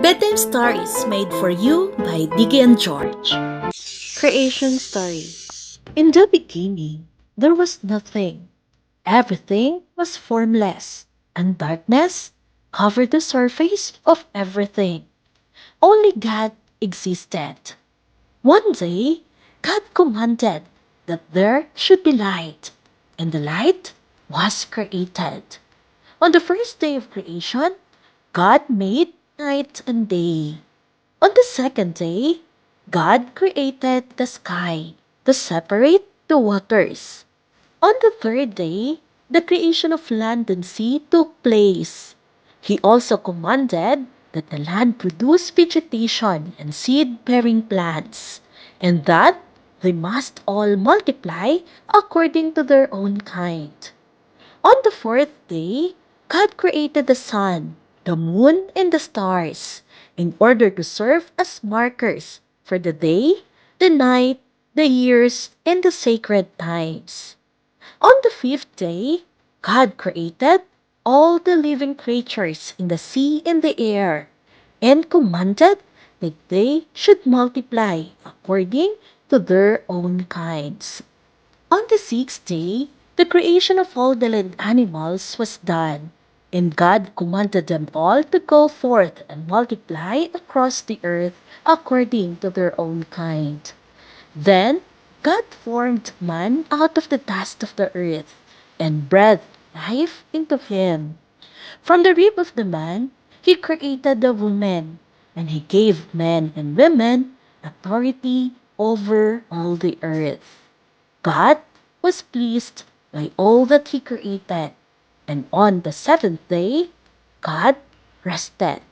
Bedtime Stories made for you by Diggy and George. Creation Story. In the beginning, there was nothing. Everything was formless, and darkness covered the surface of everything. Only God existed. One day, God commanded that there should be light, and the light was created. On the first day of creation, God made night and day. On the second day, God created the sky to separate the waters. On the third day, the creation of land and sea took place. He also commanded that the land produce vegetation and seed-bearing plants, and that they must all multiply according to their own kind. On the fourth day, God created the sun, the moon, and the stars in order to serve as markers for the day, the night, the years, and the sacred times. On the fifth day, God created all the living creatures in the sea and the air and commanded that they should multiply according to their own kinds. On the sixth day, the creation of all the land animals was done, and God commanded them all to go forth and multiply across the earth according to their own kind. Then God formed man out of the dust of the earth, and breathed life into him. From the rib of the man, he created the woman, and he gave men and women authority over all the earth. God was pleased by all that he created, and on the seventh day, God rested.